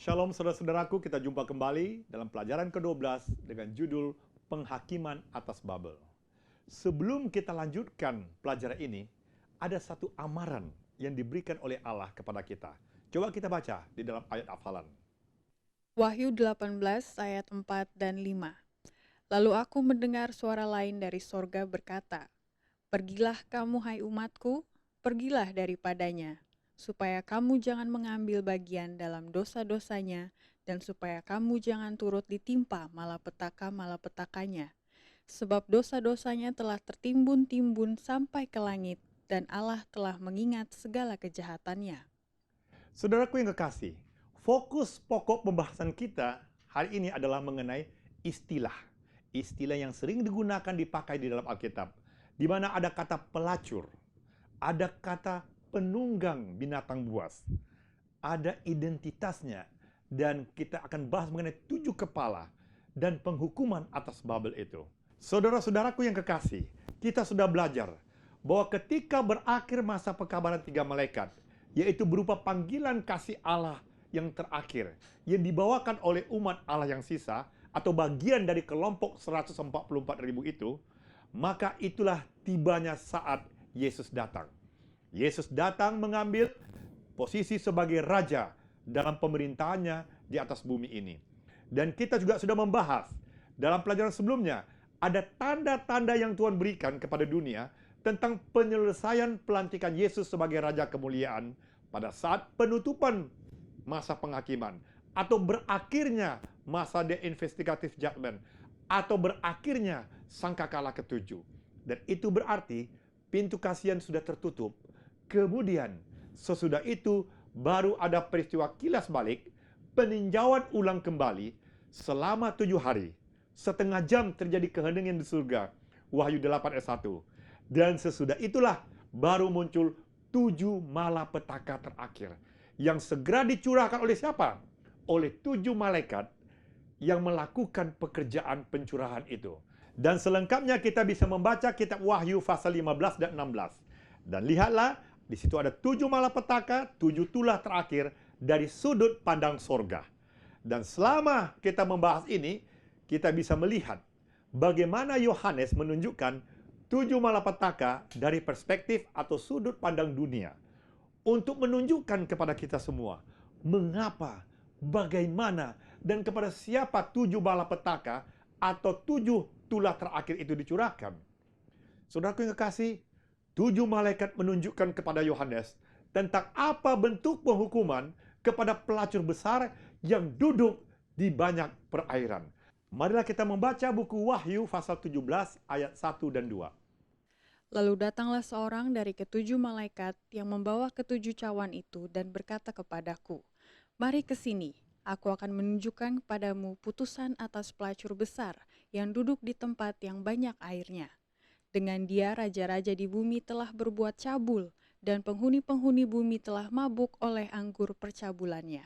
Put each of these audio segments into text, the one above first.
Shalom saudara-saudaraku, kita jumpa kembali dalam pelajaran ke-12 dengan judul Penghakiman atas Babel. Sebelum kita lanjutkan pelajaran ini, ada satu amaran yang diberikan oleh Allah kepada kita. Coba kita baca di dalam ayat hafalan. Wahyu 18 ayat 4 dan 5. Lalu aku mendengar suara lain dari sorga berkata, "Pergilah kamu hai umatku, pergilah daripadanya, supaya kamu jangan mengambil bagian dalam dosa-dosanya, dan supaya kamu jangan turut ditimpa malapetaka-malapetakanya. Sebab dosa-dosanya telah tertimbun-timbun sampai ke langit, dan Allah telah mengingat segala kejahatannya." Saudaraku yang kekasih, fokus pokok pembahasan kita hari ini adalah mengenai istilah. Istilah yang sering digunakan dipakai di dalam Alkitab, di mana ada kata pelacur, ada kata penunggang binatang buas, ada identitasnya, dan kita akan bahas mengenai 7 kepala dan penghukuman atas Babel itu. Saudara-saudaraku yang kekasih, kita sudah belajar bahwa ketika berakhir masa pekabaran 3 malaikat, yaitu berupa panggilan kasih Allah yang terakhir, yang dibawakan oleh umat Allah yang sisa, atau bagian dari kelompok 144.000 itu, maka itulah tibanya saat Yesus datang. Yesus datang mengambil posisi sebagai raja dalam pemerintahannya di atas bumi ini. Dan kita juga sudah membahas dalam pelajaran sebelumnya, ada tanda-tanda yang Tuhan berikan kepada dunia tentang penyelesaian pelantikan Yesus sebagai Raja Kemuliaan pada saat penutupan masa penghakiman, atau berakhirnya masa The Investigative Judgment, atau berakhirnya sangkakala ketujuh. Dan itu berarti pintu kasihan sudah tertutup. Kemudian sesudah itu baru ada peristiwa kilas balik, peninjauan ulang kembali selama 7 hari. Setengah jam terjadi keheningan di surga. Wahyu 8 ayat 1. Dan sesudah itulah baru muncul 7 malapetaka terakhir, yang segera dicurahkan oleh siapa? Oleh 7 malaikat yang melakukan pekerjaan pencurahan itu. Dan selengkapnya kita bisa membaca kitab Wahyu pasal 15 dan 16. Dan lihatlah, di situ ada 7 malapetaka, 7 tulah terakhir dari sudut pandang sorga. Dan selama kita membahas ini, kita bisa melihat bagaimana Yohanes menunjukkan 7 malapetaka dari perspektif atau sudut pandang dunia, untuk menunjukkan kepada kita semua mengapa, bagaimana, dan kepada siapa 7 malapetaka atau 7 tulah terakhir itu dicurahkan. Saudaraku yang kekasih, 7 malaikat menunjukkan kepada Yohanes tentang apa bentuk penghukuman kepada pelacur besar yang duduk di banyak perairan. Marilah kita membaca buku Wahyu pasal 17 ayat 1 dan 2. Lalu datanglah seorang dari ketujuh malaikat yang membawa ketujuh cawan itu dan berkata kepadaku, "Mari ke sini, aku akan menunjukkan kepadamu putusan atas pelacur besar yang duduk di tempat yang banyak airnya. Dengan dia raja-raja di bumi telah berbuat cabul, dan penghuni-penghuni bumi telah mabuk oleh anggur percabulannya."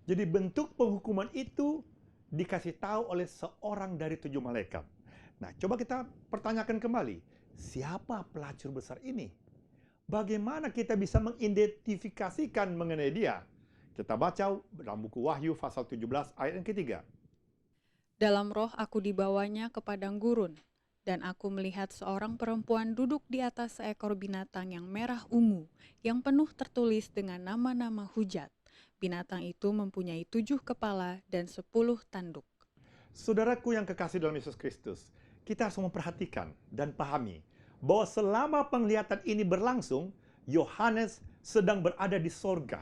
Jadi bentuk penghukuman itu dikasih tahu oleh seorang dari 7 malaikat. Nah, coba kita pertanyakan kembali, siapa pelacur besar ini? Bagaimana kita bisa mengidentifikasikan mengenai dia? Kita baca dalam buku Wahyu pasal 17 ayat yang ketiga. Dalam roh aku dibawanya ke padang gurun, dan aku melihat seorang perempuan duduk di atas seekor binatang yang merah ungu, yang penuh tertulis dengan nama-nama hujat. Binatang itu mempunyai 7 kepala dan 10 tanduk. Saudaraku yang kekasih dalam Yesus Kristus, kita harus memperhatikan dan pahami bahwa selama penglihatan ini berlangsung, Yohanes sedang berada di sorga.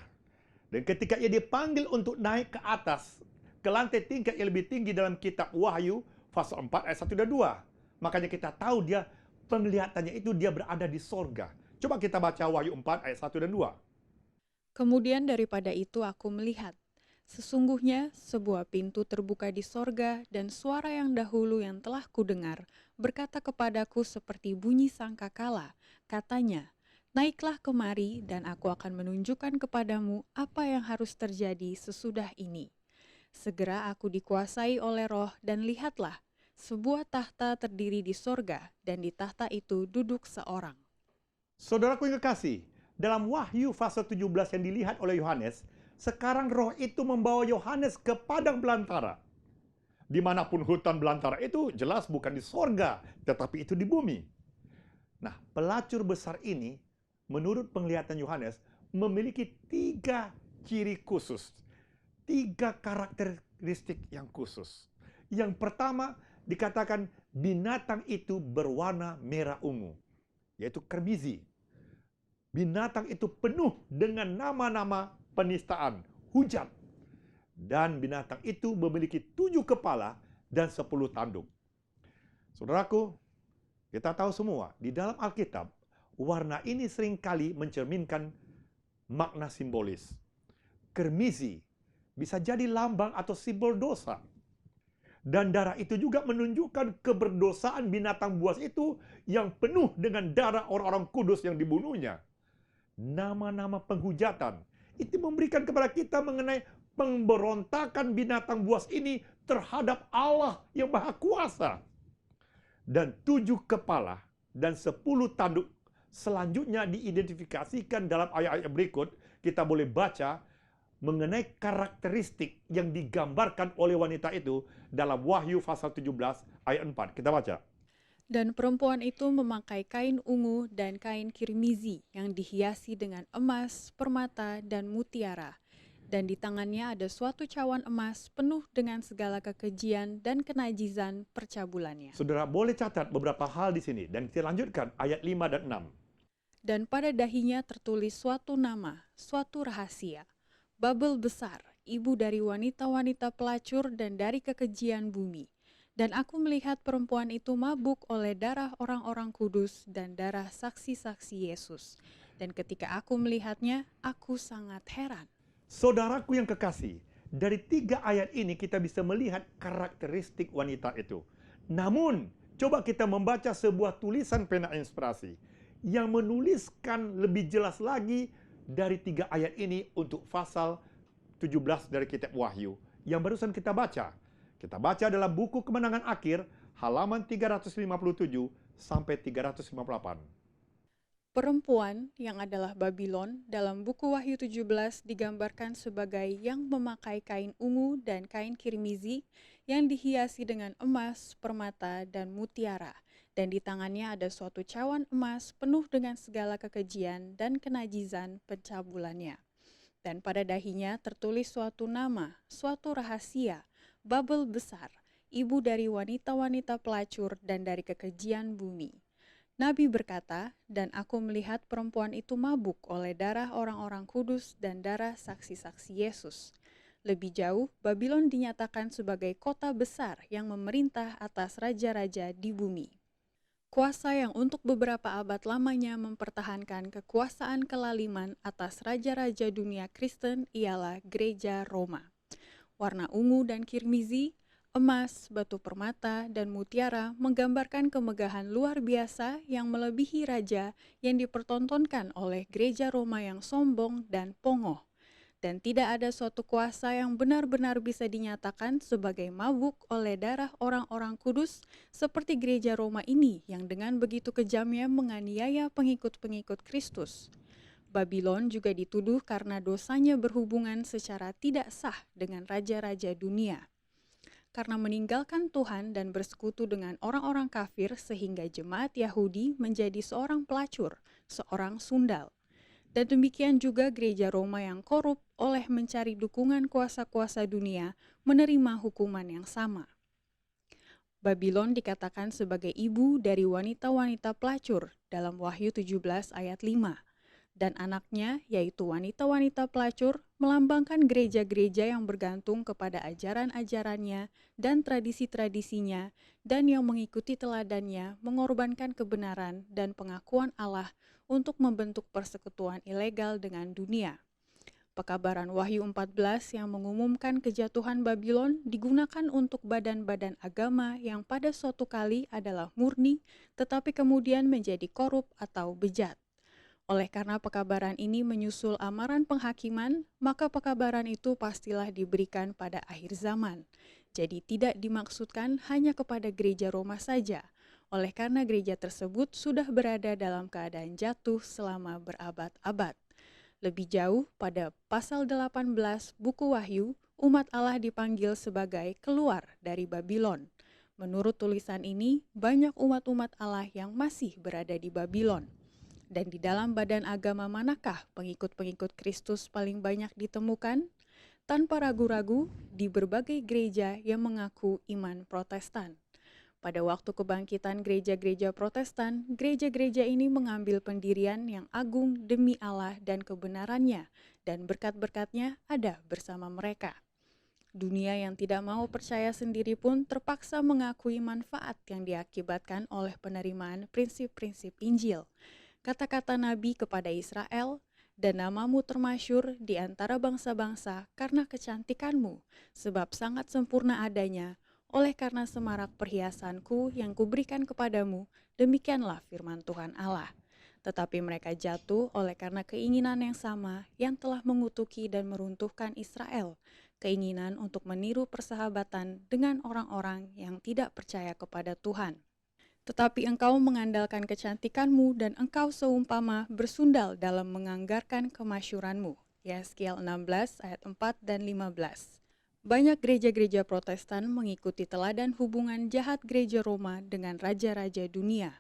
Dan ketika ia dipanggil untuk naik ke atas, ke lantai tingkat yang lebih tinggi dalam kitab Wahyu, pasal 4 ayat 1 dan 2. Makanya kita tahu dia, penglihatannya itu dia berada di sorga. Coba kita baca Wahyu 4 ayat 1 dan 2. Kemudian daripada itu aku melihat, sesungguhnya sebuah pintu terbuka di sorga, dan suara yang dahulu yang telah kudengar berkata kepadaku seperti bunyi sangkakala. Katanya, "Naiklah kemari, dan aku akan menunjukkan kepadamu apa yang harus terjadi sesudah ini." Segera aku dikuasai oleh roh, dan lihatlah, sebuah tahta terdiri di sorga, dan di tahta itu duduk seorang. Saudaraku yang kekasih, dalam Wahyu pasal 17 yang dilihat oleh Yohanes, Sekarang roh itu membawa Yohanes ke padang belantara. Dimanapun hutan belantara itu jelas bukan di sorga, tetapi itu di bumi. Nah, pelacur besar ini, menurut penglihatan Yohanes, memiliki 3 ciri khusus. 3 karakteristik yang khusus. Yang pertama, dikatakan binatang itu berwarna merah ungu, yaitu kermizi. Binatang itu penuh dengan nama-nama penistaan, hujat. Dan binatang itu memiliki 7 kepala dan 10 tanduk. Saudaraku, kita tahu semua, di dalam Alkitab, warna ini seringkali mencerminkan makna simbolis. Kermizi bisa jadi lambang atau simbol dosa. Dan darah itu juga menunjukkan keberdosaan binatang buas itu yang penuh dengan darah orang-orang kudus yang dibunuhnya. Nama-nama penghujatan itu memberikan kepada kita mengenai pemberontakan binatang buas ini terhadap Allah yang Maha Kuasa. Dan 7 kepala dan 10 tanduk selanjutnya diidentifikasikan dalam ayat-ayat berikut. Kita boleh baca mengenai karakteristik yang digambarkan oleh wanita itu dalam Wahyu pasal 17 ayat 4. Kita baca. Dan perempuan itu memakai kain ungu dan kain kirmizi yang dihiasi dengan emas, permata, dan mutiara. Dan di tangannya ada suatu cawan emas penuh dengan segala kekejian dan kenajizan percabulannya. Saudara boleh catat beberapa hal di sini dan kita lanjutkan ayat 5 dan 6. Dan pada dahinya tertulis suatu nama, suatu rahasia, Babel besar, ibu dari wanita-wanita pelacur dan dari kekejian bumi. Dan aku melihat perempuan itu mabuk oleh darah orang-orang kudus dan darah saksi-saksi Yesus. Dan ketika aku melihatnya, aku sangat heran. Saudaraku yang kekasih, dari 3 ayat ini kita bisa melihat karakteristik wanita itu. Namun, coba kita membaca sebuah tulisan pena inspirasi yang menuliskan lebih jelas lagi dari 3 ayat ini untuk pasal 17 dari kitab Wahyu yang barusan kita baca. Kita baca dalam buku Kemenangan Akhir, halaman 357 sampai 358. Perempuan yang adalah Babylon dalam buku Wahyu 17 digambarkan sebagai yang memakai kain ungu dan kain kirmizi yang dihiasi dengan emas, permata, dan mutiara. Dan di tangannya ada suatu cawan emas penuh dengan segala kekejian dan kenajizan pencabulannya. Dan pada dahinya tertulis suatu nama, suatu rahasia, Babel besar, ibu dari wanita-wanita pelacur dan dari kekejian bumi. Nabi berkata, dan aku melihat perempuan itu mabuk oleh darah orang-orang kudus dan darah saksi-saksi Yesus. Lebih jauh, Babylon dinyatakan sebagai kota besar yang memerintah atas raja-raja di bumi. Kuasa yang untuk beberapa abad lamanya mempertahankan kekuasaan kelaliman atas raja-raja dunia Kristen ialah Gereja Roma. Warna ungu dan kirmizi, emas, batu permata, dan mutiara menggambarkan kemegahan luar biasa yang melebihi raja yang dipertontonkan oleh Gereja Roma yang sombong dan pongoh. Dan tidak ada suatu kuasa yang benar-benar bisa dinyatakan sebagai mabuk oleh darah orang-orang kudus seperti Gereja Roma ini yang dengan begitu kejamnya menganiaya pengikut-pengikut Kristus. Babylon juga dituduh karena dosanya berhubungan secara tidak sah dengan raja-raja dunia. Karena meninggalkan Tuhan dan bersekutu dengan orang-orang kafir sehingga jemaat Yahudi menjadi seorang pelacur, seorang sundal. Dan demikian juga Gereja Roma yang korup oleh mencari dukungan kuasa-kuasa dunia menerima hukuman yang sama. Babylon dikatakan sebagai ibu dari wanita-wanita pelacur dalam Wahyu 17 ayat 5. Dan anaknya, yaitu wanita-wanita pelacur, melambangkan gereja-gereja yang bergantung kepada ajaran-ajarannya dan tradisi-tradisinya, dan yang mengikuti teladannya mengorbankan kebenaran dan pengakuan Allah untuk membentuk persekutuan ilegal dengan dunia. Pekabaran Wahyu 14 yang mengumumkan kejatuhan Babylon digunakan untuk badan-badan agama yang pada suatu kali adalah murni, tetapi kemudian menjadi korup atau bejat. Oleh karena pekabaran ini menyusul amaran penghakiman, maka pekabaran itu pastilah diberikan pada akhir zaman. Jadi tidak dimaksudkan hanya kepada gereja Roma saja, oleh karena gereja tersebut sudah berada dalam keadaan jatuh selama berabad-abad. Lebih jauh, pada pasal 18 buku Wahyu, umat Allah dipanggil sebagai keluar dari Babylon. Menurut tulisan ini, banyak umat-umat Allah yang masih berada di Babylon. Dan di dalam badan agama manakah pengikut-pengikut Kristus paling banyak ditemukan? Tanpa ragu-ragu, di berbagai gereja yang mengaku iman Protestan. Pada waktu kebangkitan gereja-gereja Protestan, gereja-gereja ini mengambil pendirian yang agung demi Allah dan kebenarannya, dan berkat-berkatnya ada bersama mereka. Dunia yang tidak mau percaya sendiri pun terpaksa mengakui manfaat yang diakibatkan oleh penerimaan prinsip-prinsip Injil. Kata-kata Nabi kepada Israel, "Dan namamu termasyur di antara bangsa-bangsa karena kecantikanmu, sebab sangat sempurna adanya, oleh karena semarak perhiasanku yang kuberikan kepadamu, demikianlah firman Tuhan Allah." Tetapi mereka jatuh oleh karena keinginan yang sama yang telah mengutuki dan meruntuhkan Israel, keinginan untuk meniru persahabatan dengan orang-orang yang tidak percaya kepada Tuhan. Tetapi engkau mengandalkan kecantikanmu dan engkau seumpama bersundal dalam menganggarkan kemasyuranmu. Yeskiel 16 ayat 4 dan 15. Banyak gereja-gereja Protestan mengikuti teladan hubungan jahat gereja Roma dengan raja-raja dunia.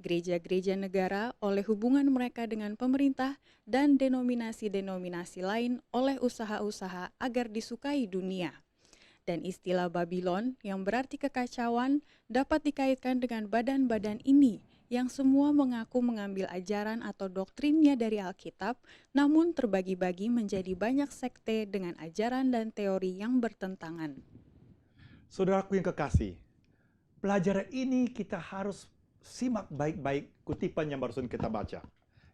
Gereja-gereja negara oleh hubungan mereka dengan pemerintah dan denominasi-denominasi lain oleh usaha-usaha agar disukai dunia. Dan istilah Babylon yang berarti kekacauan dapat dikaitkan dengan badan-badan ini yang semua mengaku mengambil ajaran atau doktrinnya dari Alkitab, namun terbagi-bagi menjadi banyak sekte dengan ajaran dan teori yang bertentangan. Saudaraku yang kekasih, pelajaran ini kita harus simak baik-baik kutipan yang barusan kita baca,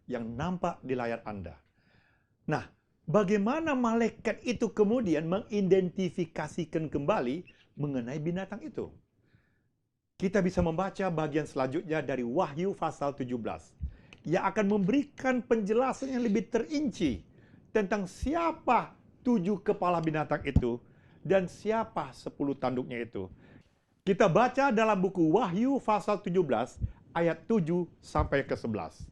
yang nampak di layar Anda. Nah, bagaimana malaikat itu kemudian mengidentifikasikan kembali mengenai binatang itu? Kita bisa membaca bagian selanjutnya dari Wahyu pasal 17 yang akan memberikan penjelasan yang lebih terinci tentang siapa 7 kepala binatang itu dan siapa 10 tanduknya itu. Kita baca dalam buku Wahyu pasal 17 ayat 7 sampai ke 11.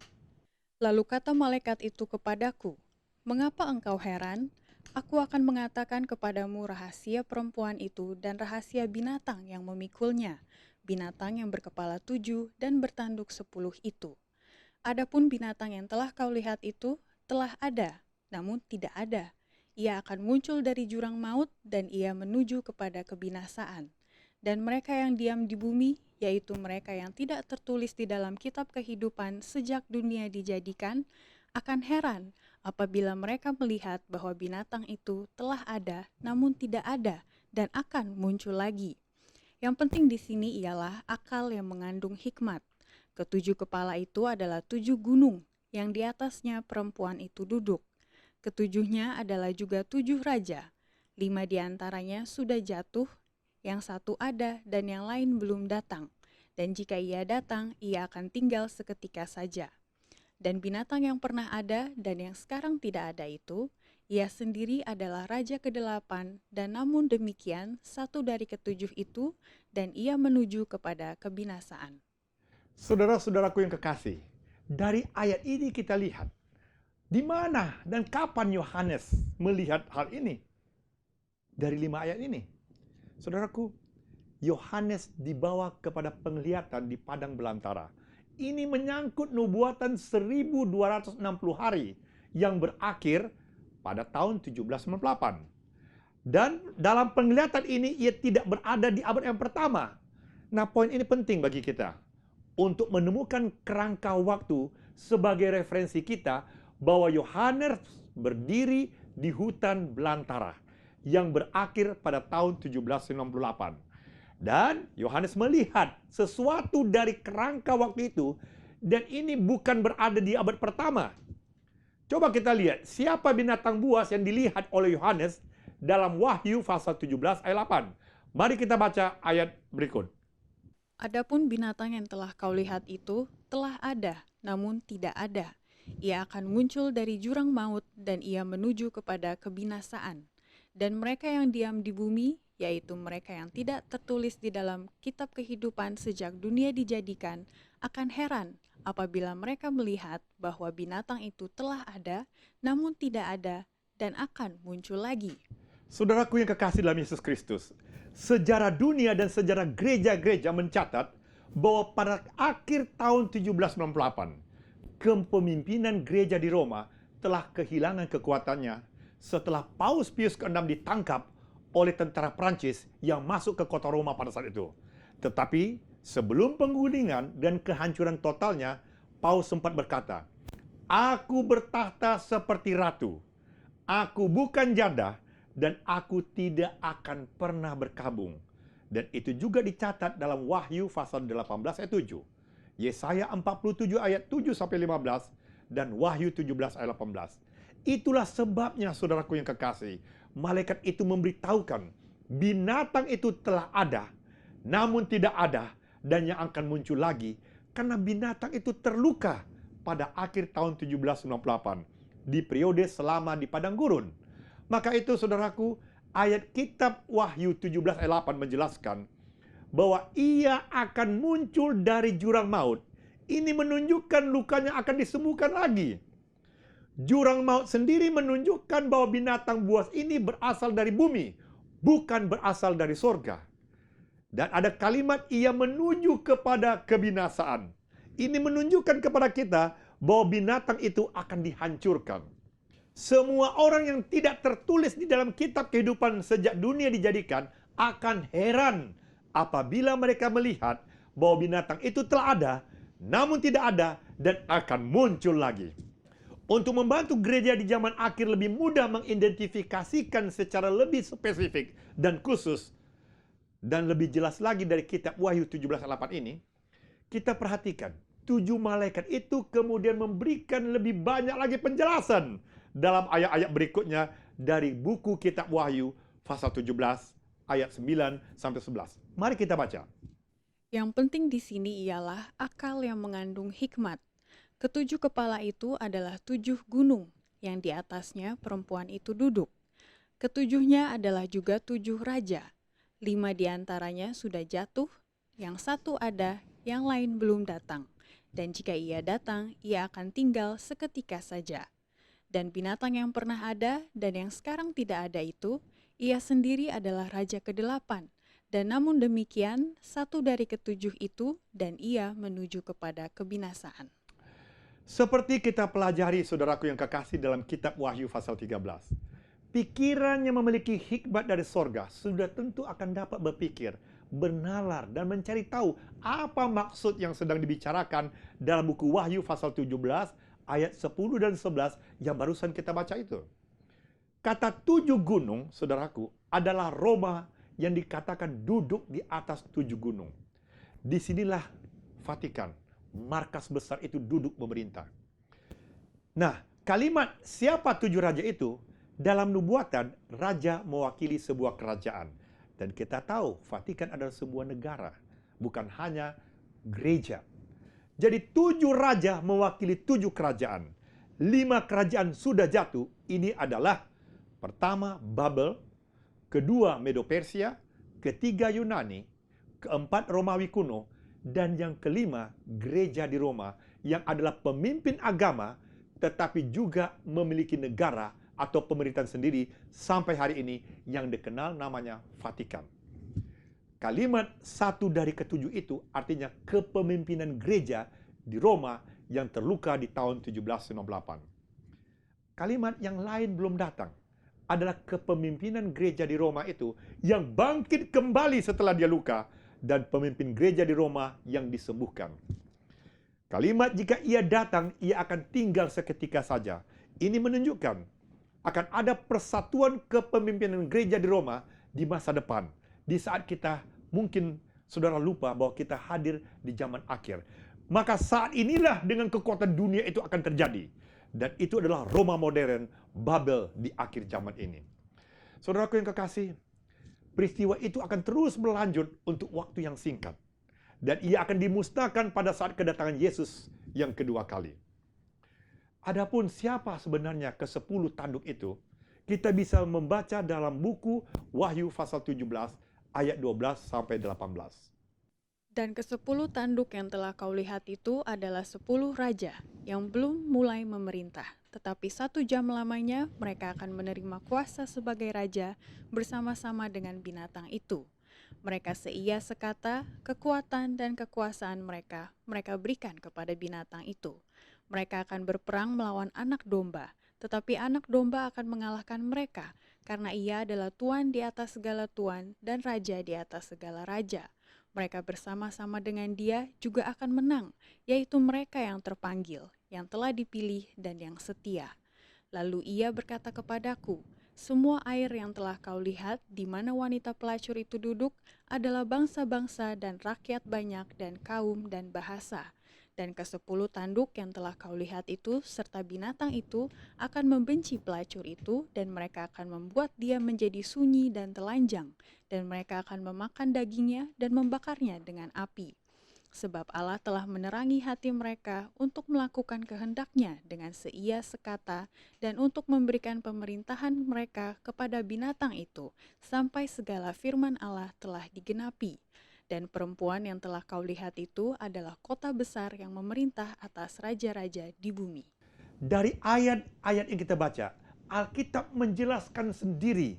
Lalu kata malaikat itu kepadaku, "Mengapa engkau heran? Aku akan mengatakan kepadamu rahasia perempuan itu dan rahasia binatang yang memikulnya, binatang yang berkepala 7 dan bertanduk 10 itu. Adapun binatang yang telah kau lihat itu telah ada, namun tidak ada. Ia akan muncul dari jurang maut dan ia menuju kepada kebinasaan. Dan mereka yang diam di bumi, yaitu mereka yang tidak tertulis di dalam kitab kehidupan sejak dunia dijadikan, akan heran apabila mereka melihat bahwa binatang itu telah ada, namun tidak ada, dan akan muncul lagi." Yang penting di sini ialah akal yang mengandung hikmat. Ketujuh kepala itu adalah 7 gunung, yang di atasnya perempuan itu duduk. Ketujuhnya adalah juga 7 raja. 5 di antaranya sudah jatuh, yang satu ada dan yang lain belum datang. Dan jika ia datang, ia akan tinggal seketika saja. Dan binatang yang pernah ada dan yang sekarang tidak ada itu, ia sendiri adalah raja ke-8, dan namun demikian satu dari ketujuh itu, dan ia menuju kepada kebinasaan. Saudara-saudaraku yang kekasih, dari ayat ini kita lihat di mana dan kapan Yohanes melihat hal ini. Dari 5 ayat ini, saudaraku, Yohanes dibawa kepada penglihatan di padang belantara. Ini menyangkut nubuatan 1260 hari yang berakhir pada tahun 1798. Dan dalam penglihatan ini ia tidak berada di abad yang pertama. Nah, poin ini penting bagi kita untuk menemukan kerangka waktu sebagai referensi kita bahwa Yohanes berdiri di hutan belantara yang berakhir pada tahun 1798. Dan Yohanes melihat sesuatu dari kerangka waktu itu, dan ini bukan berada di abad pertama. Coba kita lihat siapa binatang buas yang dilihat oleh Yohanes dalam Wahyu pasal 17 ayat 8. Mari kita baca ayat berikut. Adapun binatang yang telah kau lihat itu telah ada, namun tidak ada. Ia akan muncul dari jurang maut dan ia menuju kepada kebinasaan. Dan mereka yang diam di bumi, yaitu mereka yang tidak tertulis di dalam kitab kehidupan sejak dunia dijadikan, akan heran apabila mereka melihat bahwa binatang itu telah ada, namun tidak ada, dan akan muncul lagi. Saudaraku yang kekasih dalam Yesus Kristus, sejarah dunia dan sejarah gereja-gereja mencatat bahwa pada akhir tahun 1798, kepemimpinan gereja di Roma telah kehilangan kekuatannya setelah Paus Pius ke-6 ditangkap oleh tentara Prancis yang masuk ke kota Roma pada saat itu. Tetapi sebelum penggulingan dan kehancuran totalnya, Paus sempat berkata, "Aku bertahta seperti ratu. Aku bukan janda dan aku tidak akan pernah berkabung." Dan itu juga dicatat dalam Wahyu pasal 18 ayat 7. Yesaya 47 ayat 7 sampai 15 dan Wahyu 17 ayat 18. Itulah sebabnya saudaraku yang kekasih, malaikat itu memberitahukan binatang itu telah ada, namun tidak ada dan yang akan muncul lagi karena binatang itu terluka pada akhir tahun 1798 di periode selama di padang gurun. Maka itu saudaraku, ayat kitab Wahyu 17 ayat 8 menjelaskan bahwa ia akan muncul dari jurang maut. Ini menunjukkan lukanya akan disembuhkan lagi. Jurang maut sendiri menunjukkan bahwa binatang buas ini berasal dari bumi, bukan berasal dari sorga. Dan ada kalimat ia menuju kepada kebinasaan. Ini menunjukkan kepada kita bahwa binatang itu akan dihancurkan. Semua orang yang tidak tertulis di dalam kitab kehidupan sejak dunia dijadikan akan heran apabila mereka melihat bahwa binatang itu telah ada, namun tidak ada dan akan muncul lagi. Untuk membantu gereja di zaman akhir lebih mudah mengidentifikasikan secara lebih spesifik dan khusus dan lebih jelas lagi dari kitab Wahyu 17:8 ini, kita perhatikan 7 malaikat itu kemudian memberikan lebih banyak lagi penjelasan dalam ayat-ayat berikutnya dari buku kitab Wahyu pasal 17 ayat 9 sampai 11. Mari kita baca. Yang penting di sini ialah akal yang mengandung hikmat. Ketujuh kepala itu adalah 7 gunung, yang di atasnya perempuan itu duduk. Ketujuhnya adalah juga 7 raja. 5 di antaranya sudah jatuh, yang 1 ada, yang lain belum datang. Dan jika ia datang, ia akan tinggal seketika saja. Dan binatang yang pernah ada dan yang sekarang tidak ada itu, ia sendiri adalah raja ke-8. Dan namun demikian, 1 dari ke-7 itu, dan ia menuju kepada kebinasaan. Seperti kita pelajari saudaraku yang kekasih dalam kitab Wahyu pasal 13. Pikiran yang memiliki hikmat dari sorga sudah tentu akan dapat berpikir, bernalar, dan mencari tahu apa maksud yang sedang dibicarakan dalam buku Wahyu pasal 17 ayat 10 dan 11 yang barusan kita baca itu. Kata 7 gunung, saudaraku, adalah Roma yang dikatakan duduk di atas 7 gunung. Disinilah Vatikan, markas besar itu duduk memerintah. Nah, kalimat siapa 7 raja itu, dalam nubuatan, raja mewakili sebuah kerajaan. Dan kita tahu, Vatikan adalah sebuah negara, bukan hanya gereja. Jadi 7 raja mewakili 7 kerajaan. 5 kerajaan sudah jatuh. Ini adalah pertama Babel, kedua Medo-Persia, ketiga Yunani, keempat Romawi kuno, dan yang kelima gereja di Roma yang adalah pemimpin agama tetapi juga memiliki negara atau pemerintahan sendiri sampai hari ini yang dikenal namanya Vatikan. Kalimat 1 dari ke-7 itu artinya kepemimpinan gereja di Roma yang terluka di tahun 1798. Kalimat yang lain belum datang adalah kepemimpinan gereja di Roma itu yang bangkit kembali setelah dia luka dan pemimpin gereja di Roma yang disembuhkan. Kalimat jika ia datang, ia akan tinggal seketika saja. Ini menunjukkan akan ada persatuan kepemimpinan gereja di Roma di masa depan. Di saat kita mungkin saudara lupa bahwa kita hadir di zaman akhir. Maka saat inilah dengan kekuatan dunia itu akan terjadi. Dan itu adalah Roma modern, Babel di akhir zaman ini. Saudaraku yang kekasih, peristiwa itu akan terus berlanjut untuk waktu yang singkat. Dan ia akan dimusnahkan pada saat kedatangan Yesus yang kedua kali. Adapun siapa sebenarnya ke-10 tanduk itu, kita bisa membaca dalam buku Wahyu pasal 17 ayat 12 sampai 18. Dan ke-10 tanduk yang telah kau lihat itu adalah 10 raja yang belum mulai memerintah. Tetapi 1 jam lamanya mereka akan menerima kuasa sebagai raja bersama-sama dengan binatang itu. Mereka seia sekata, kekuatan dan kekuasaan mereka berikan kepada binatang itu. Mereka akan berperang melawan anak domba, tetapi anak domba akan mengalahkan mereka, karena ia adalah tuan di atas segala tuan dan raja di atas segala raja. Mereka bersama-sama dengan dia juga akan menang, yaitu mereka yang terpanggil, yang telah dipilih dan yang setia. Lalu ia berkata kepadaku, semua air yang telah kau lihat di mana wanita pelacur itu duduk adalah bangsa-bangsa dan rakyat banyak dan kaum dan bahasa. Dan ke-10 tanduk yang telah kau lihat itu serta binatang itu akan membenci pelacur itu dan mereka akan membuat dia menjadi sunyi dan telanjang dan mereka akan memakan dagingnya dan membakarnya dengan api. Sebab Allah telah menerangi hati mereka untuk melakukan kehendaknya dengan seia sekata dan untuk memberikan pemerintahan mereka kepada binatang itu sampai segala firman Allah telah digenapi. Dan perempuan yang telah kau lihat itu adalah kota besar yang memerintah atas raja-raja di bumi. Dari ayat-ayat yang kita baca, Alkitab menjelaskan sendiri.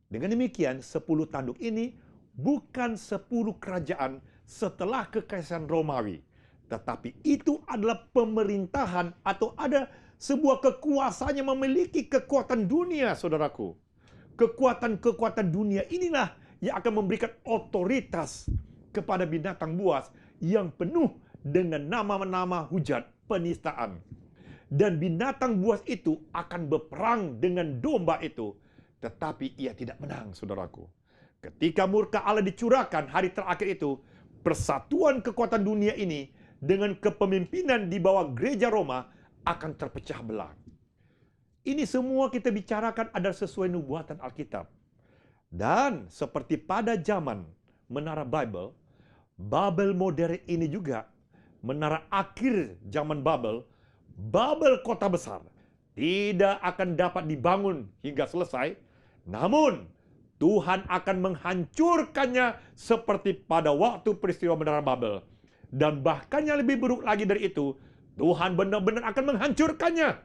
Dengan demikian, 10 tanduk ini bukan 10 kerajaan setelah kekaisaran Romawi. Tetapi itu adalah pemerintahan atau ada sebuah kekuasaan yang memiliki kekuatan dunia, saudaraku. Kekuatan-kekuatan dunia inilah yang akan memberikan otoritas kepada binatang buas yang penuh dengan nama-nama hujat penistaan. Dan binatang buas itu akan berperang dengan domba itu, tetapi ia tidak menang, saudaraku. Ketika murka Allah dicurahkan hari terakhir itu, persatuan kekuatan dunia ini dengan kepemimpinan di bawah gereja Roma akan terpecah belah. Ini semua kita bicarakan adalah sesuai nubuatan Alkitab. Dan seperti pada zaman menara Babel, Babel modern ini juga, menara akhir zaman Babel, Babel kota besar, tidak akan dapat dibangun hingga selesai. Namun, Tuhan akan menghancurkannya seperti pada waktu peristiwa menara Babel. Dan bahkan yang lebih buruk lagi dari itu, Tuhan benar-benar akan menghancurkannya.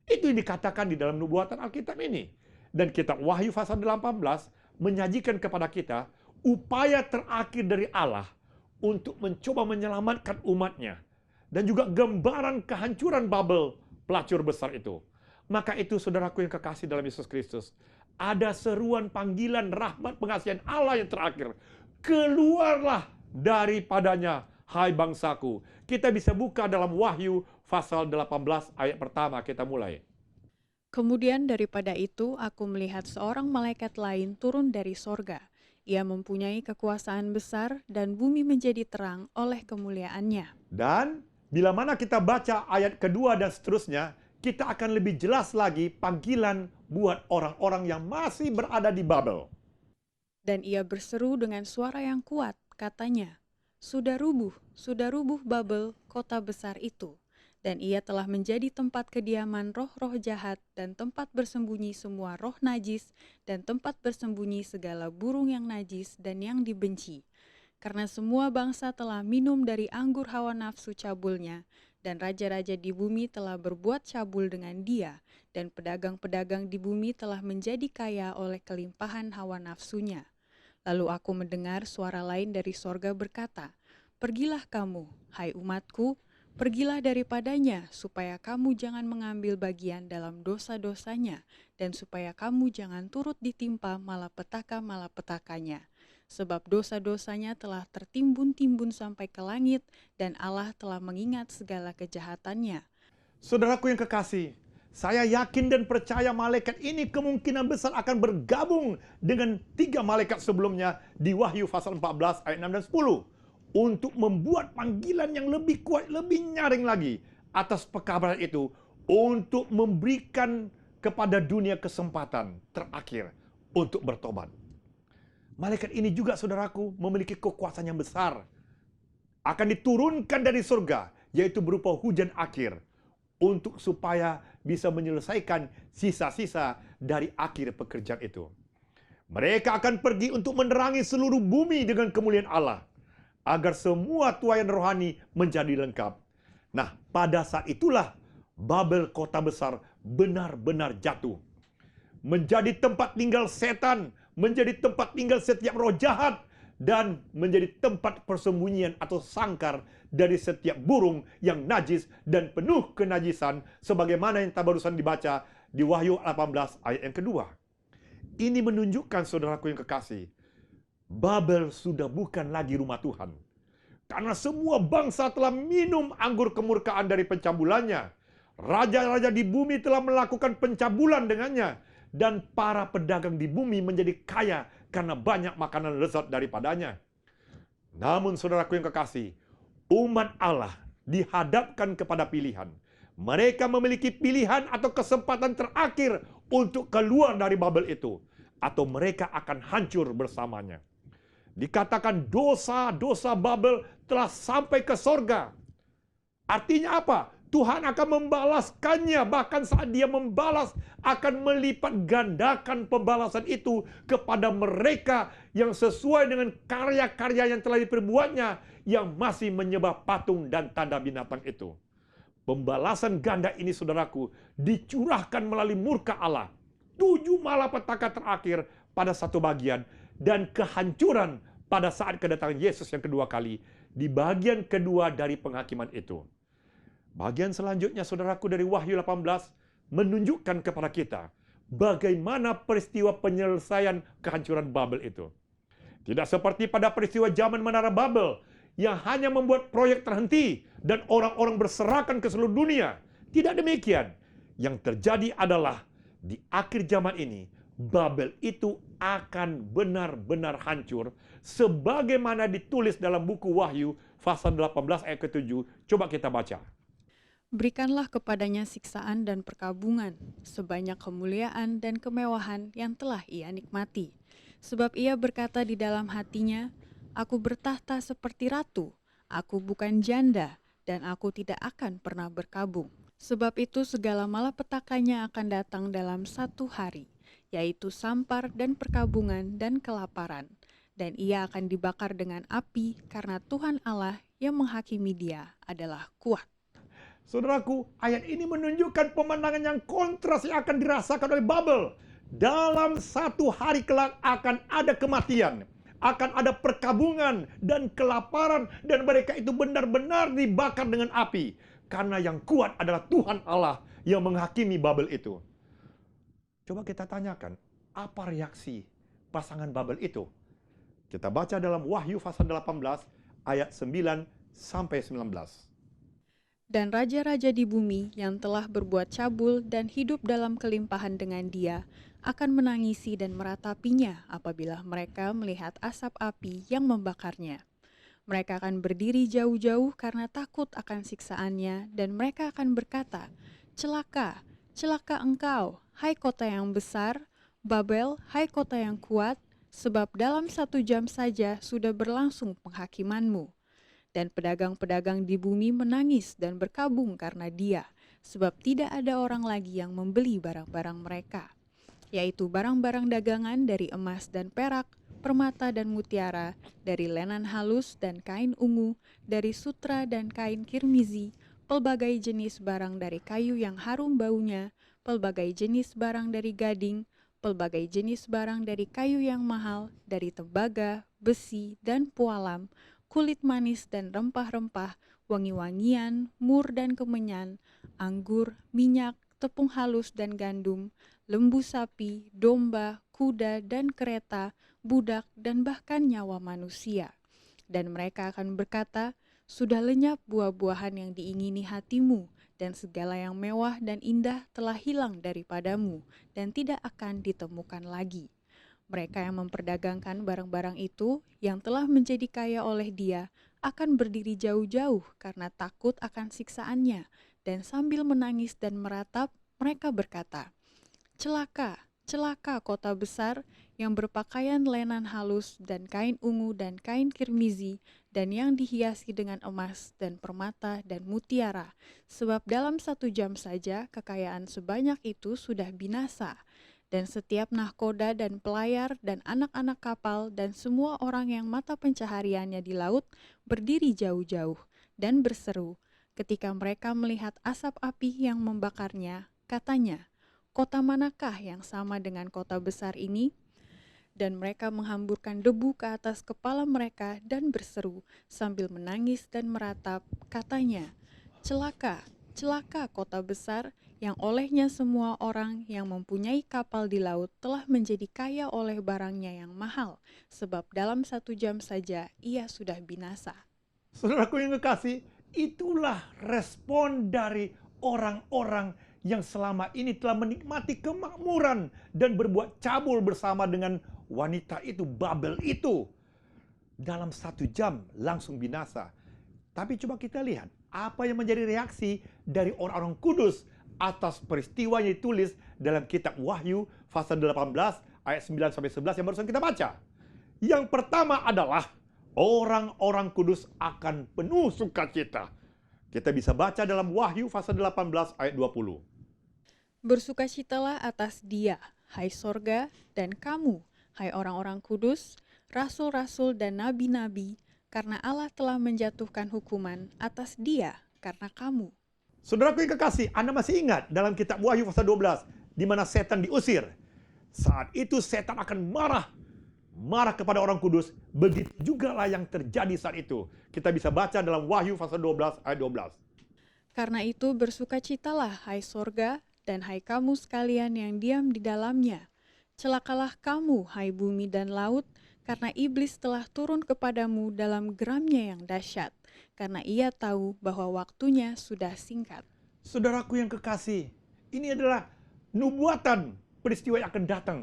Itu yang dikatakan di dalam nubuatan Alkitab ini. Dan kitab Wahyu pasal 18 menyajikan kepada kita upaya terakhir dari Allah untuk mencoba menyelamatkan umatnya. Dan juga gambaran kehancuran Babel, pelacur besar itu. Maka itu saudaraku yang kekasih dalam Yesus Kristus, ada seruan panggilan rahmat pengasihan Allah yang terakhir. Keluarlah daripadanya, hai bangsaku. Kita bisa buka dalam Wahyu pasal 18 ayat pertama, kita mulai. Kemudian daripada itu aku melihat seorang malaikat lain turun dari sorga. Ia mempunyai kekuasaan besar dan bumi menjadi terang oleh kemuliaannya. Dan bila mana kita baca ayat kedua dan seterusnya, kita akan lebih jelas lagi panggilan buat orang-orang yang masih berada di Babel. Dan ia berseru dengan suara yang kuat, katanya, sudah rubuh Babel, kota besar itu. Dan ia telah menjadi tempat kediaman roh-roh jahat dan tempat bersembunyi semua roh najis dan tempat bersembunyi segala burung yang najis dan yang dibenci. Karena semua bangsa telah minum dari anggur hawa nafsu cabulnya, dan raja-raja di bumi telah berbuat cabul dengan dia, dan pedagang-pedagang di bumi telah menjadi kaya oleh kelimpahan hawa nafsunya. Lalu aku mendengar suara lain dari sorga berkata, pergilah kamu, hai umatku, pergilah daripadanya, supaya kamu jangan mengambil bagian dalam dosa-dosanya, dan supaya kamu jangan turut ditimpa malapetaka-malapetakanya. Sebab dosa-dosanya telah tertimbun-timbun sampai ke langit, dan Allah telah mengingat segala kejahatannya. Saudaraku yang kekasih, saya yakin dan percaya malaikat ini kemungkinan besar akan bergabung dengan 3 malaikat sebelumnya di Wahyu pasal 14 ayat 6 dan 10. Untuk membuat panggilan yang lebih kuat, lebih nyaring lagi atas pekabaran itu, untuk memberikan kepada dunia kesempatan terakhir untuk bertobat. Malaikat ini juga, saudaraku, memiliki kekuasaan yang besar. Akan diturunkan dari surga, yaitu berupa hujan akhir, untuk supaya bisa menyelesaikan sisa-sisa dari akhir pekerjaan itu. Mereka akan pergi untuk menerangi seluruh bumi dengan kemuliaan Allah. agar semua tuaian rohani menjadi lengkap. Nah, pada saat itulah Babel kota besar benar-benar jatuh. Menjadi tempat tinggal setan, menjadi tempat tinggal setiap roh jahat, dan menjadi tempat persembunyian atau sangkar dari setiap burung yang najis dan penuh kenajisan, sebagaimana yang barusan dibaca di Wahyu 18 ayat yang kedua. Ini menunjukkan, saudaraku yang kekasih, Babel sudah bukan lagi rumah Tuhan. Karena semua bangsa telah minum anggur kemurkaan dari pencabulannya. Raja-raja di bumi telah melakukan pencabulan dengannya. Dan para pedagang di bumi menjadi kaya karena banyak makanan lezat daripadanya. Namun saudaraku yang kekasih, umat Allah dihadapkan kepada pilihan. Mereka memiliki pilihan atau kesempatan terakhir untuk keluar dari Babel itu. Atau mereka akan hancur bersamanya. Dikatakan dosa-dosa Babel telah sampai ke sorga. Artinya apa? Tuhan akan membalaskannya. Bahkan saat dia membalas, akan melipat gandakan pembalasan itu kepada mereka yang sesuai dengan karya-karya yang telah diperbuatnya, yang masih menyembah patung dan tanda binatang itu. Pembalasan ganda ini, saudaraku, dicurahkan melalui murka Allah. 7 malapetaka terakhir pada satu bagian, dan kehancuran pada saat kedatangan Yesus yang kedua kali di bagian kedua dari penghakiman itu. Bagian selanjutnya, saudaraku, dari Wahyu 18 menunjukkan kepada kita bagaimana peristiwa penyelesaian kehancuran Babel itu. Tidak seperti pada peristiwa zaman Menara Babel yang hanya membuat proyek terhenti dan orang-orang berserakan ke seluruh dunia. Tidak demikian. Yang terjadi adalah di akhir zaman ini, Babel itu akan benar-benar hancur sebagaimana ditulis dalam buku Wahyu pasal 18 ayat ke-7. Coba kita baca. Berikanlah kepadanya siksaan dan perkabungan, sebanyak kemuliaan dan kemewahan yang telah ia nikmati. Sebab ia berkata di dalam hatinya, aku bertahta seperti ratu, aku bukan janda, dan aku tidak akan pernah berkabung. Sebab itu segala malapetakanya akan datang dalam satu hari, yaitu sampar dan perkabungan dan kelaparan. Dan ia akan dibakar dengan api, karena Tuhan Allah yang menghakimi dia adalah kuat. Saudaraku, ayat ini menunjukkan pemandangan yang kontras yang akan dirasakan oleh Babel. Dalam satu hari kelak akan ada kematian, akan ada perkabungan dan kelaparan, dan mereka itu benar-benar dibakar dengan api. Karena yang kuat adalah Tuhan Allah yang menghakimi Babel itu. Coba kita tanyakan, apa reaksi pasangan Babel itu? Kita baca dalam Wahyu pasal 18 ayat 9 sampai 19. Dan raja-raja di bumi yang telah berbuat cabul dan hidup dalam kelimpahan dengan dia akan menangisi dan meratapinya apabila mereka melihat asap api yang membakarnya. Mereka akan berdiri jauh-jauh karena takut akan siksaannya, dan mereka akan berkata, celaka, celaka engkau, hai kota yang besar, Babel, hai kota yang kuat, sebab dalam 1 jam saja sudah berlangsung penghakimanmu. Dan pedagang-pedagang di bumi menangis dan berkabung karena dia, sebab tidak ada orang lagi yang membeli barang-barang mereka, yaitu barang-barang dagangan dari emas dan perak, permata dan mutiara, dari lenan halus dan kain ungu, dari sutra dan kain kirmizi, pelbagai jenis barang dari kayu yang harum baunya, pelbagai jenis barang dari gading, pelbagai jenis barang dari kayu yang mahal, dari tembaga, besi, dan pualam, kulit manis dan rempah-rempah, wangi-wangian, mur dan kemenyan, anggur, minyak, tepung halus dan gandum, lembu sapi, domba, kuda dan kereta, budak dan bahkan nyawa manusia. Dan mereka akan berkata, sudah lenyap buah-buahan yang diingini hatimu, dan segala yang mewah dan indah telah hilang daripadamu, dan tidak akan ditemukan lagi. Mereka yang memperdagangkan barang-barang itu, yang telah menjadi kaya oleh dia, akan berdiri jauh-jauh karena takut akan siksaannya, dan sambil menangis dan meratap, mereka berkata, celaka, celaka kota besar yang berpakaian lenan halus dan kain ungu dan kain kirmizi, dan yang dihiasi dengan emas dan permata dan mutiara, sebab dalam 1 jam saja kekayaan sebanyak itu sudah binasa. Dan setiap nahkoda dan pelayar dan anak-anak kapal dan semua orang yang mata pencahariannya di laut berdiri jauh-jauh dan berseru ketika mereka melihat asap api yang membakarnya, katanya, "Kota manakah yang sama dengan kota besar ini?" Dan mereka menghamburkan debu ke atas kepala mereka dan berseru sambil menangis dan meratap, katanya, "Celaka, celaka kota besar, yang olehnya semua orang yang mempunyai kapal di laut telah menjadi kaya oleh barangnya yang mahal, sebab dalam 1 jam saja ia sudah binasa." Saudaraku yang kekasih, itulah respon dari orang-orang yang selama ini telah menikmati kemakmuran dan berbuat cabul bersama dengan wanita itu, Babel itu. Dalam 1 jam langsung binasa. Tapi coba kita lihat, apa yang menjadi reaksi dari orang-orang kudus atas peristiwa yang ditulis dalam kitab Wahyu pasal 18 ayat 9-11 yang barusan kita baca. Yang pertama adalah orang-orang kudus akan penuh sukacita. Kita bisa baca dalam Wahyu pasal 18 ayat 20. Bersukacitalah atas Dia, hai sorga, dan kamu, hai orang-orang kudus, rasul-rasul dan nabi-nabi, karena Allah telah menjatuhkan hukuman atas Dia karena kamu. Saudaraku yang kekasih, Anda masih ingat dalam kitab Wahyu pasal 12 di mana setan diusir? Saat itu setan akan marah kepada orang kudus. Begitu juga lah yang terjadi saat itu. Kita bisa baca dalam Wahyu pasal 12 ayat 12. Karena itu bersukacitalah, hai sorga, dan hai kamu sekalian yang diam di dalamnya. Celakalah kamu, hai bumi dan laut, karena iblis telah turun kepadamu dalam geramnya yang dahsyat, karena ia tahu bahwa waktunya sudah singkat. Saudaraku yang kekasih, ini adalah nubuatan peristiwa yang akan datang.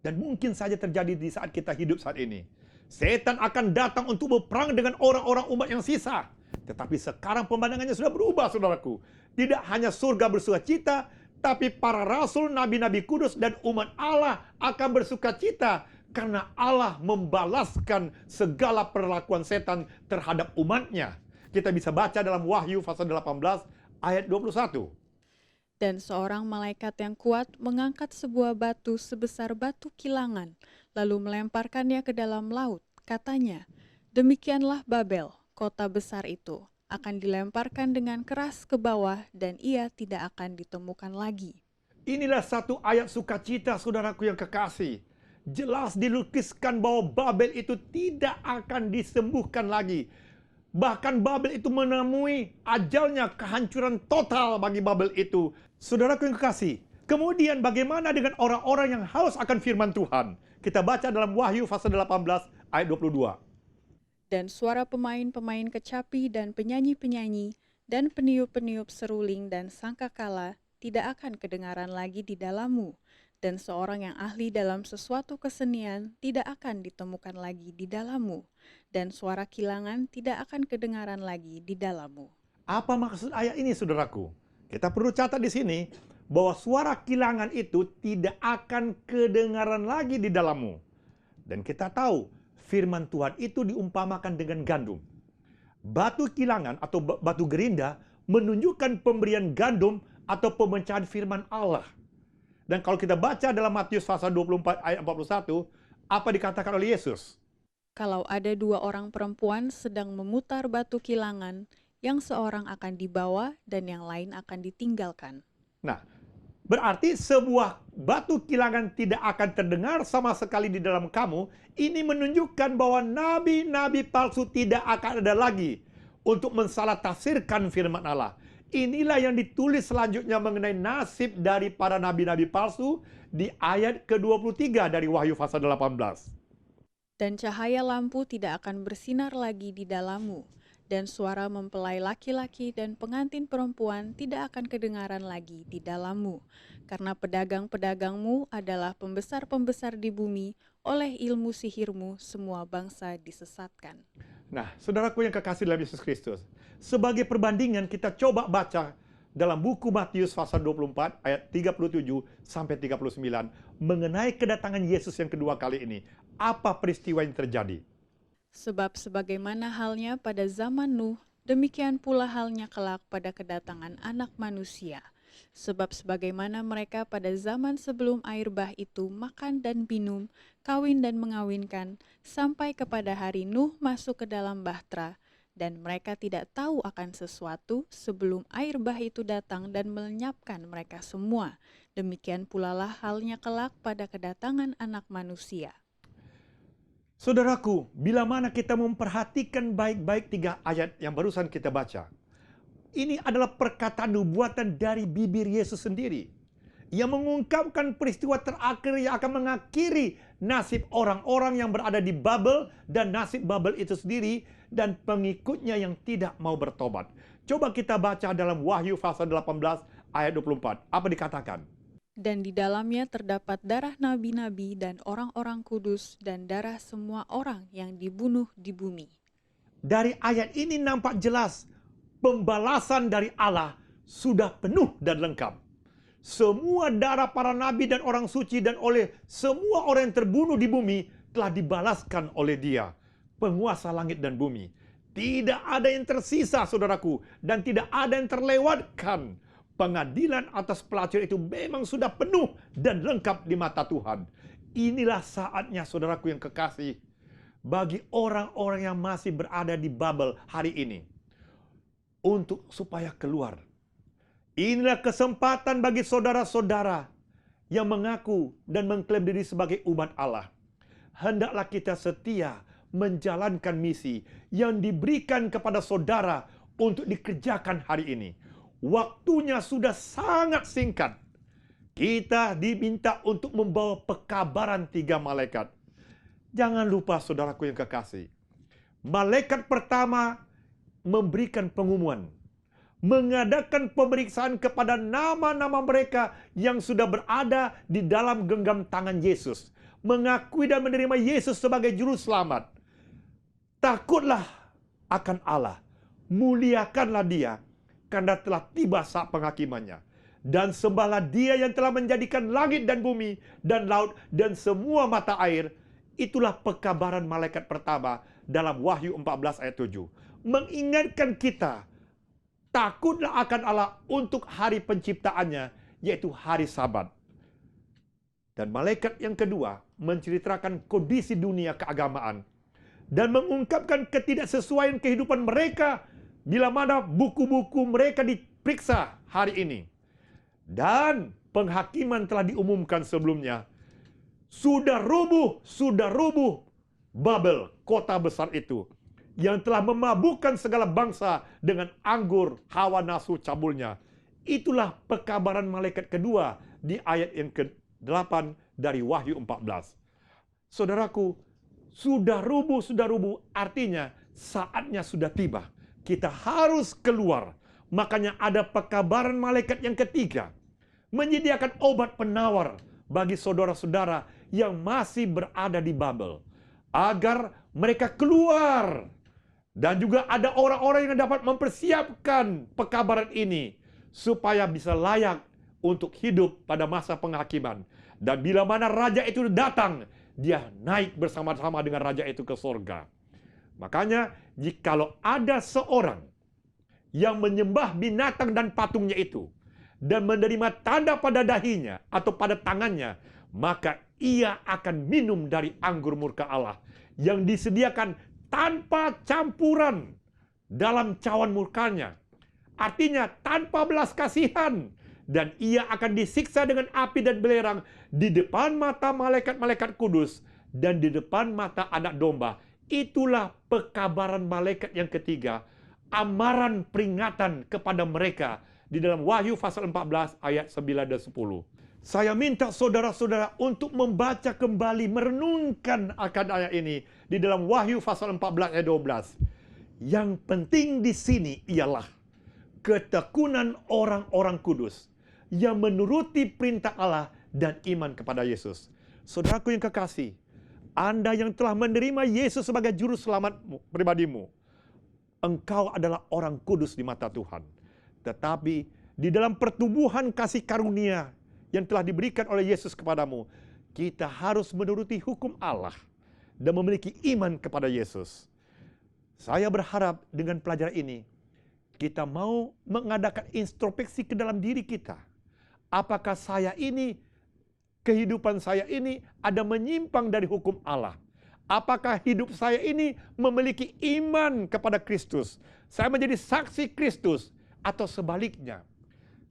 Dan mungkin saja terjadi di saat kita hidup saat ini. Setan akan datang untuk berperang dengan orang-orang umat yang sisa. Tetapi sekarang pemandangannya sudah berubah, saudaraku. Tidak hanya surga bersukacita, tapi para rasul, nabi-nabi kudus, dan umat Allah akan bersukacita karena Allah membalaskan segala perlakuan setan terhadap umatnya. Kita bisa baca dalam Wahyu pasal 18 ayat 21. Dan seorang malaikat yang kuat mengangkat sebuah batu sebesar batu kilangan, lalu melemparkannya ke dalam laut. Katanya, "Demikianlah Babel, kota besar itu, akan dilemparkan dengan keras ke bawah dan ia tidak akan ditemukan lagi." Inilah satu ayat sukacita, saudaraku yang kekasih. Jelas dilukiskan bahwa Babel itu tidak akan disembuhkan lagi. Bahkan Babel itu menemui ajalnya, kehancuran total bagi Babel itu. Saudaraku yang kekasih, kemudian bagaimana dengan orang-orang yang haus akan firman Tuhan? Kita baca dalam Wahyu pasal 18 ayat 22. Dan suara pemain-pemain kecapi dan penyanyi-penyanyi dan peniup-peniup seruling dan sangkakala tidak akan kedengaran lagi di dalammu, dan seorang yang ahli dalam sesuatu kesenian tidak akan ditemukan lagi di dalammu, dan suara kilangan tidak akan kedengaran lagi di dalammu. Apa maksud ayat ini, saudaraku? Kita perlu catat di sini bahwa suara kilangan itu tidak akan kedengaran lagi di dalammu. Dan kita tahu firman Tuhan itu diumpamakan dengan gandum. Batu kilangan atau batu gerinda menunjukkan pemberian gandum atau pemecahan firman Allah. Dan kalau kita baca dalam Matius pasal 24 ayat 41, apa dikatakan oleh Yesus? Kalau ada 2 orang perempuan sedang memutar batu kilangan, yang seorang akan dibawa dan yang lain akan ditinggalkan. Nah, berarti sebuah batu kilangan tidak akan terdengar sama sekali di dalam kamu. Ini menunjukkan bahwa nabi-nabi palsu tidak akan ada lagi untuk mensalah tafsirkan firman Allah. Inilah yang ditulis selanjutnya mengenai nasib dari para nabi-nabi palsu di ayat ke-23 dari Wahyu pasal 18. Dan cahaya lampu tidak akan bersinar lagi di dalammu, dan suara mempelai laki-laki dan pengantin perempuan tidak akan kedengaran lagi di dalammu, karena pedagang-pedagangmu adalah pembesar-pembesar di bumi, oleh ilmu sihirmu semua bangsa disesatkan. Nah, saudaraku yang kekasih dalam Yesus Kristus, sebagai perbandingan kita coba baca dalam buku Matius pasal 24 ayat 37 sampai 39 mengenai kedatangan Yesus yang kedua kali ini. Apa peristiwa yang terjadi? Sebab sebagaimana halnya pada zaman Nuh, demikian pula halnya kelak pada kedatangan Anak Manusia. Sebab sebagaimana mereka pada zaman sebelum air bah itu makan dan minum, kawin dan mengawinkan, sampai kepada hari Nuh masuk ke dalam bahtera, dan mereka tidak tahu akan sesuatu sebelum air bah itu datang dan melenyapkan mereka semua. Demikian pula lah halnya kelak pada kedatangan Anak Manusia. Saudaraku, bila mana kita memperhatikan baik-baik 3 ayat yang barusan kita baca, ini adalah perkataan nubuatan dari bibir Yesus sendiri yang mengungkapkan peristiwa terakhir yang akan mengakhiri nasib orang-orang yang berada di Babel dan nasib Babel itu sendiri dan pengikutnya yang tidak mau bertobat. Coba kita baca dalam Wahyu pasal 18 ayat 24. Apa dikatakan? Dan di dalamnya terdapat darah nabi-nabi dan orang-orang kudus dan darah semua orang yang dibunuh di bumi. Dari ayat ini nampak jelas pembalasan dari Allah sudah penuh dan lengkap. Semua darah para nabi dan orang suci dan oleh semua orang yang terbunuh di bumi telah dibalaskan oleh Dia, penguasa langit dan bumi. Tidak ada yang tersisa, saudaraku, dan tidak ada yang terlewatkan. Pengadilan atas pelacur itu memang sudah penuh dan lengkap di mata Tuhan. Inilah saatnya, saudaraku yang kekasih, bagi orang-orang yang masih berada di Babel hari ini, untuk supaya keluar. Inilah kesempatan bagi saudara-saudara yang mengaku dan mengklaim diri sebagai umat Allah. Hendaklah kita setia menjalankan misi yang diberikan kepada saudara untuk dikerjakan hari ini. Waktunya sudah sangat singkat. Kita diminta untuk membawa pekabaran 3 malaikat. Jangan lupa, saudaraku yang kekasih, malaikat pertama memberikan pengumuman, mengadakan pemeriksaan kepada nama-nama mereka yang sudah berada di dalam genggam tangan Yesus, mengakui dan menerima Yesus sebagai juru selamat. Takutlah akan Allah, muliakanlah Dia, karena telah tiba saat penghakimannya. Dan sembahlah Dia yang telah menjadikan langit dan bumi dan laut dan semua mata air. Itulah pekabaran malaikat pertama dalam Wahyu 14 ayat 7. Mengingatkan kita, takutlah akan Allah untuk hari penciptaannya, yaitu hari Sabat. Dan malaikat yang kedua menceritakan kondisi dunia keagamaan dan mengungkapkan ketidaksesuaian kehidupan mereka bila mana buku-buku mereka diperiksa hari ini. Dan penghakiman telah diumumkan sebelumnya. Sudah rubuh Babel, kota besar itu, yang telah memabukkan segala bangsa dengan anggur hawa nafsu cabulnya. Itulah pekabaran malaikat kedua di ayat yang ke-8 dari Wahyu 14. Saudaraku, sudah rubuh artinya saatnya sudah tiba. Kita harus keluar. Makanya ada pekabaran malaikat yang ketiga, menyediakan obat penawar bagi saudara-saudara yang masih berada di Babel, agar mereka keluar. Dan juga ada orang-orang yang dapat mempersiapkan pekabaran ini supaya bisa layak untuk hidup pada masa penghakiman. Dan bila mana raja itu datang, dia naik bersama-sama dengan raja itu ke sorga. Makanya, jikalau ada seorang yang menyembah binatang dan patungnya itu, dan menerima tanda pada dahinya atau pada tangannya, maka ia akan minum dari anggur murka Allah yang disediakan tanpa campuran dalam cawan murkanya. Artinya tanpa belas kasihan. Dan ia akan disiksa dengan api dan belerang di depan mata malaikat-malaikat kudus dan di depan mata Anak Domba. Itulah pekabaran malaikat yang ketiga, amaran peringatan kepada mereka di dalam Wahyu pasal 14 ayat 9 dan 10. Saya minta saudara-saudara untuk membaca kembali, merenungkan akan ayat ini di dalam Wahyu pasal 14 ayat 12. Yang penting di sini ialah ketekunan orang-orang kudus yang menuruti perintah Allah dan iman kepada Yesus. Saudaraku yang kekasih, Anda yang telah menerima Yesus sebagai juru selamat pribadimu, engkau adalah orang kudus di mata Tuhan. Tetapi di dalam pertumbuhan kasih karunia yang telah diberikan oleh Yesus kepadamu, kita harus menuruti hukum Allah dan memiliki iman kepada Yesus. Saya berharap dengan pelajaran ini, kita mau mengadakan introspeksi ke dalam diri kita. Apakah saya ini, kehidupan saya ini ada menyimpang dari hukum Allah? Apakah hidup saya ini memiliki iman kepada Kristus? Saya menjadi saksi Kristus atau sebaliknya?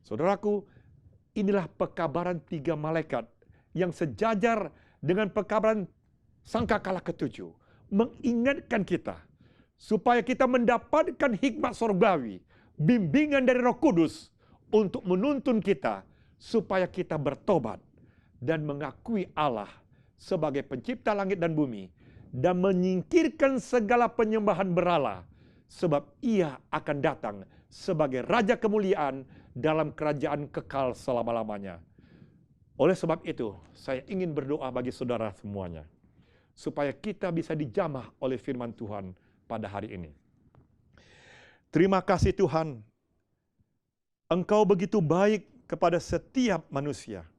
Saudaraku, inilah pekabaran 3 malaikat yang sejajar dengan pekabaran sangkakala ke-7. Mengingatkan kita supaya kita mendapatkan hikmat sorgawi, bimbingan dari Roh Kudus untuk menuntun kita supaya kita bertobat dan mengakui Allah sebagai pencipta langit dan bumi dan menyingkirkan segala penyembahan berhala, sebab Ia akan datang sebagai Raja kemuliaan dalam kerajaan kekal selama-lamanya. Oleh sebab itu, saya ingin berdoa bagi saudara semuanya, supaya kita bisa dijamah oleh firman Tuhan pada hari ini. Terima kasih Tuhan, Engkau begitu baik kepada setiap manusia.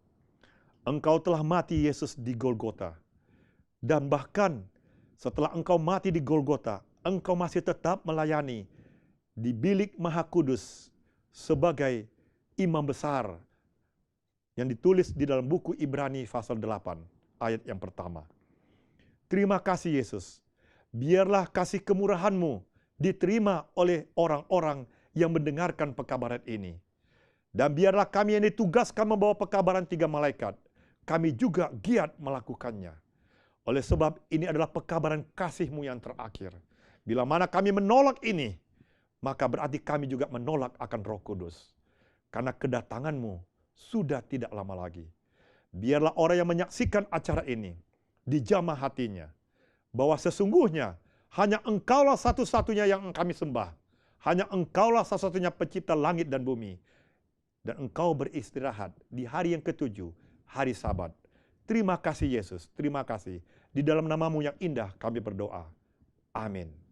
Engkau telah mati Yesus di Golgota. Dan bahkan setelah Engkau mati di Golgota, Engkau masih tetap melayani di bilik Maha Kudus sebagai imam besar yang ditulis di dalam buku Ibrani pasal 8 ayat yang pertama. Terima kasih Yesus. Biarlah kasih kemurahan-Mu diterima oleh orang-orang yang mendengarkan pekabaran ini. Dan biarlah kami yang ditugaskan membawa pekabaran 3 malaikat, kami juga giat melakukannya. Oleh sebab ini adalah pekabaran kasih-Mu yang terakhir. Bila mana kami menolak ini, maka berarti kami juga menolak akan Roh Kudus. Karena kedatangan-Mu sudah tidak lama lagi. Biarlah orang yang menyaksikan acara ini dijamah hatinya, bahwa sesungguhnya hanya Engkaulah satu-satunya yang kami sembah. Hanya Engkaulah satu-satunya pencipta langit dan bumi. Dan Engkau beristirahat di hari yang ke-7, hari Sabat. Terima kasih Yesus, terima kasih. Di dalam nama-Mu yang indah kami berdoa. Amin.